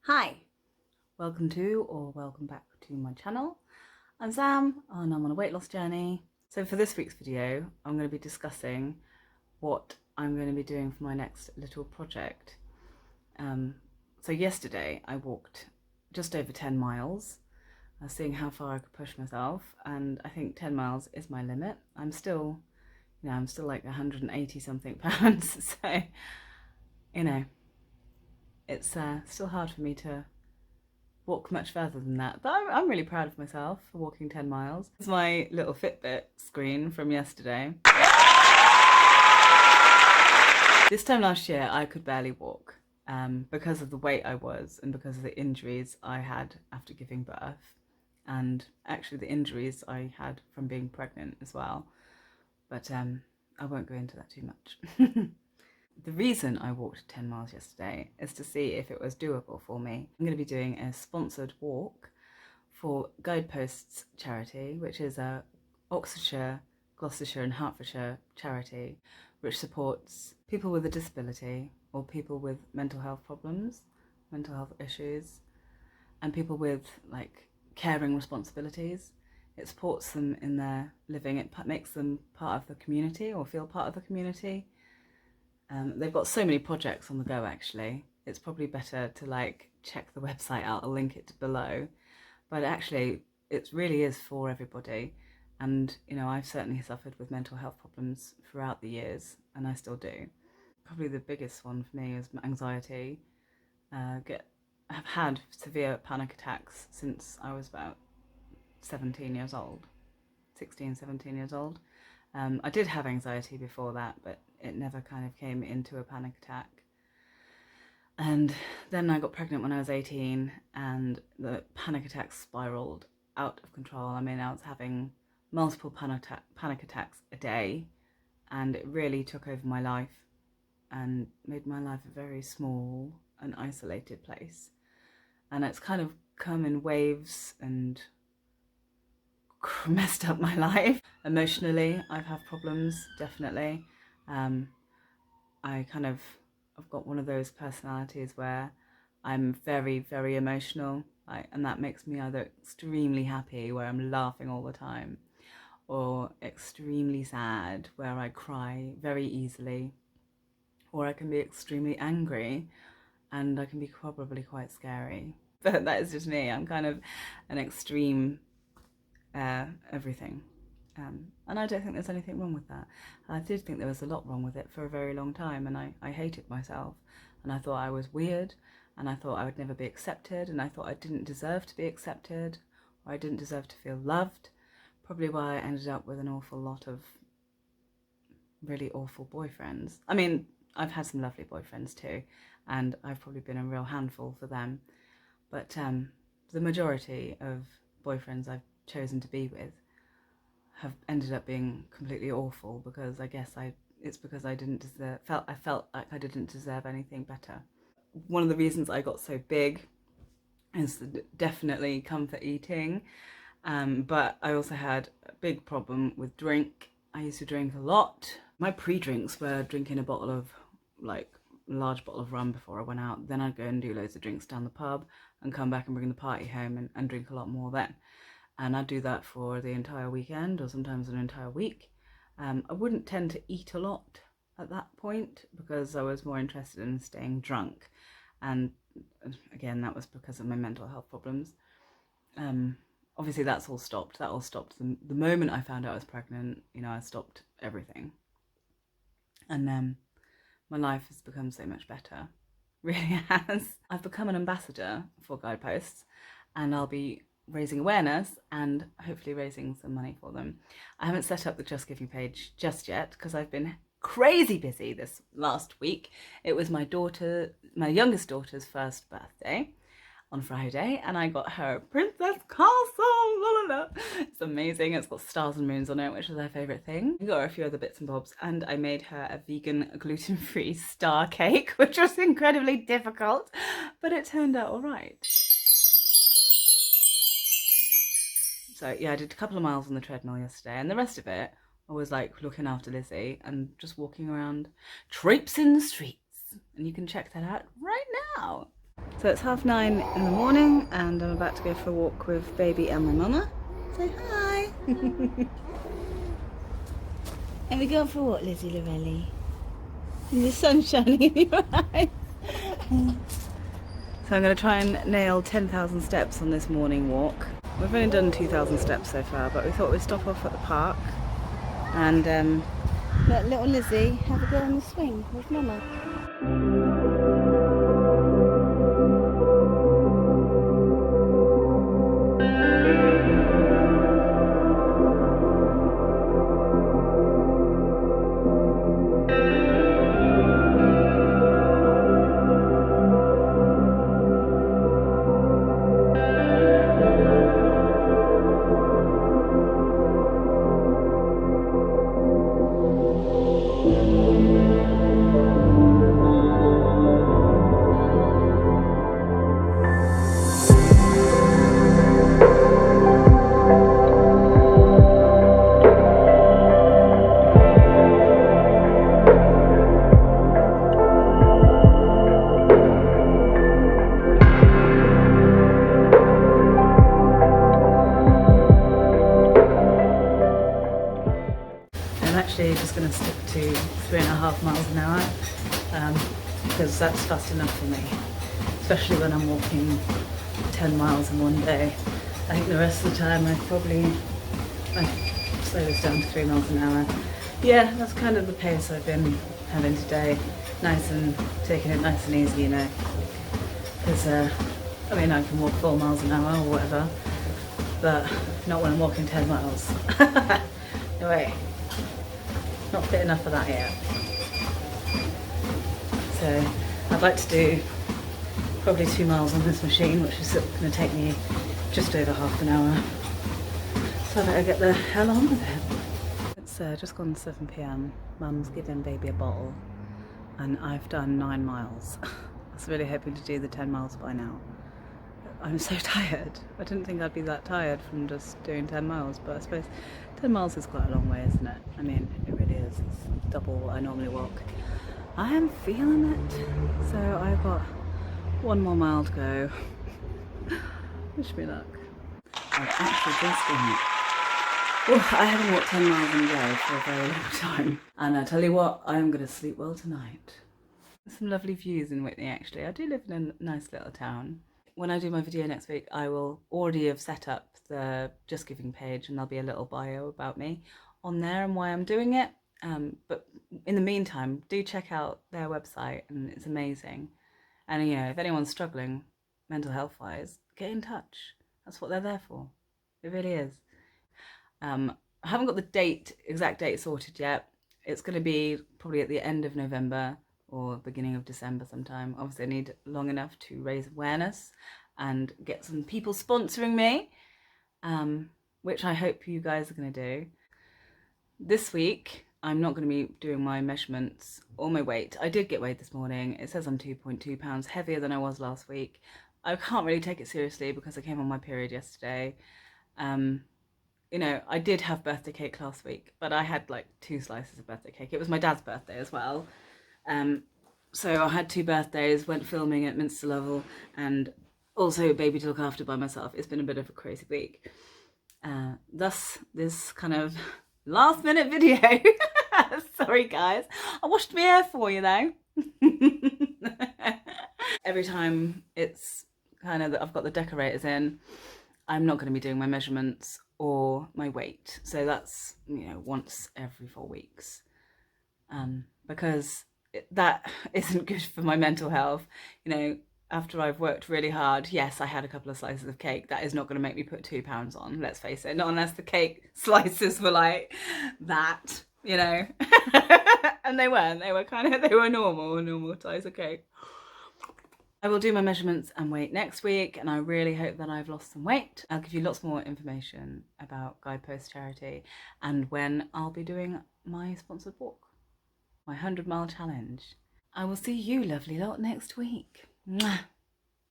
Hi, welcome to or welcome back to my channel. I'm Sam and I'm on a weight loss journey. So for this week's video, I'm going to be discussing what I'm going to be doing for my next little project. So yesterday I walked just over 10 miles, seeing how far I could push myself, and I think 10 miles is my limit. I'm still like 180 something pounds, so it's still hard for me to walk much further than that, but I'm really proud of myself for walking 10 miles. It's my little Fitbit screen from yesterday. This time last year I could barely walk because of the weight I was and because of the injuries I had after giving birth, and actually the injuries I had from being pregnant as well, but I won't go into that too much. The reason I walked 10 miles yesterday is to see if it was doable for me. I'm going to be doing a sponsored walk for Guideposts charity, which is a Oxfordshire, Gloucestershire and Hertfordshire charity which supports people with a disability or people with mental health problems, mental health issues, and people with like caring responsibilities. It supports them in their living. It makes them part of the community or feel part of the community. They've got so many projects on the go actually. It's probably better to like check the website out. I'll link it below. But actually it really is for everybody. And I've certainly suffered with mental health problems throughout the years, and I still do. Probably the biggest one for me is anxiety. I've had severe panic attacks since I was about 17 years old, 16, 17 years old. I did have anxiety before that, but it never kind of came into a panic attack. And then I got pregnant when I was 18 and the panic attacks spiraled out of control. I mean, I was having multiple panic attacks a day, and it really took over my life and made my life a very small and isolated place. And it's kind of come in waves and messed up my life. Emotionally, I've had problems, definitely. I've got one of those personalities where I'm very, very emotional, and that makes me either extremely happy, where I'm laughing all the time, or extremely sad, where I cry very easily, or I can be extremely angry, and I can be probably quite scary. But that is just me. I'm kind of an extreme everything. And I don't think there's anything wrong with that. I did think there was a lot wrong with it for a very long time, and I hated myself, and I thought I was weird, and I thought I would never be accepted, and I thought I didn't deserve to be accepted, or I didn't deserve to feel loved. Probably why I ended up with an awful lot of really awful boyfriends. I mean, I've had some lovely boyfriends too, and I've probably been a real handful for them, but the majority of boyfriends I've chosen to be with have ended up being completely awful, because I guess it's because I felt like I didn't deserve anything better. One of the reasons I got so big is definitely comfort eating, but I also had a big problem with drink. I used to drink a lot. My pre-drinks were drinking a large bottle of rum before I went out. Then I'd go and do loads of drinks down the pub and come back and bring the party home and drink a lot more then. And I'd do that for the entire weekend, or sometimes an entire week. I wouldn't tend to eat a lot at that point because I was more interested in staying drunk. And again, that was because of my mental health problems. Obviously that's all stopped. That all stopped the moment I found out I was pregnant. I stopped everything. And my life has become so much better. Really has. I've become an ambassador for Guideposts, and I'll be raising awareness and hopefully raising some money for them. I haven't set up the Just Giving page just yet because I've been crazy busy this last week. It was my youngest daughter's first birthday on Friday, and I got her a princess castle. La, la, la. It's amazing. It's got stars and moons on it, which is her favourite thing. I got her a few other bits and bobs, and I made her a vegan, gluten-free star cake, which was incredibly difficult, but it turned out all right. So yeah, I did a couple of miles on the treadmill yesterday, and the rest of it I was like looking after Lizzie and just walking around, traipsing the streets, and you can check that out right now. So So it's 9:30 in the morning and I'm about to go for a walk with baby and my mama. Say hi! And we're going for a walk, Lizzie Lorelli. And the sun's shining in your eyes. So I'm going to try and nail 10,000 steps on this morning walk. We've only done 2,000 steps so far, but we thought we'd stop off at the park and let little Lizzie have a go on the swing with Mama. I'm actually just going to stick to 3.5 miles an hour because that's fast enough for me, especially when I'm walking 10 miles in one day. I think the rest of the time I slow this down to 3 miles an hour. Yeah, that's kind of the pace I've been having today. Taking it nice and easy, you know, because I mean I can walk 4 miles an hour or whatever, but not when I'm walking 10 miles. No way. Not fit enough for that yet. So I'd like to do probably 2 miles on this machine, which is going to take me just over half an hour. So I better get the hell on with it. It's just gone 7 p.m. Mum's given baby a bottle and I've done 9 miles. I was really hoping to do the 10 miles by now. I'm so tired. I didn't think I'd be that tired from just doing 10 miles, but I suppose 10 miles is quite a long way, isn't it? I mean, it really is. It's double what I normally walk. I am feeling it. So I've got 1 more mile to go. Wish me luck. I've actually just done it. Oh, I haven't walked 10 miles in a day for a very long time. And I tell you what, I am going to sleep well tonight. There's some lovely views in Whitney, actually. I do live in a nice little town. When I do my video next week, I will already have set up the Just Giving page and there'll be a little bio about me on there and why I'm doing it. But in the meantime, do check out their website and it's amazing. And you know, if anyone's struggling mental health wise, get in touch. That's what they're there for. It really is. I haven't got the exact date sorted yet. It's going to be probably at the end of November or beginning of December sometime. Obviously I need long enough to raise awareness and get some people sponsoring me, which I hope you guys are going to do. This week I'm not going to be doing my measurements or my weight. I did get weighed this morning. It says I'm 2.2 pounds heavier than I was last week. I can't really take it seriously because I came on my period yesterday. You know, I did have birthday cake last week, but I had like 2 slices of birthday cake. It was my dad's birthday as well. So I had 2 birthdays, went filming at Minster Level, and also a baby to look after by myself. It's been a bit of a crazy week. Thus, this kind of last minute video. Sorry guys. I washed my hair for you though. Every time it's kind of that I've got the decorators in, I'm not going to be doing my measurements or my weight. So that's, you know, once every 4 weeks. Because that isn't good for my mental health. You know, after I've worked really hard, yes, I had a couple of slices of cake. That is not going to make me put 2 pounds on, let's face it. Not unless the cake slices were like that, you know. And they weren't. They were normal, a normal size of cake. I will do my measurements and weight next week, and I really hope that I've lost some weight. I'll give you lots more information about Guideposts charity and when I'll be doing my sponsored walk, my 100-mile challenge. I will see you lovely lot next week. Mwah.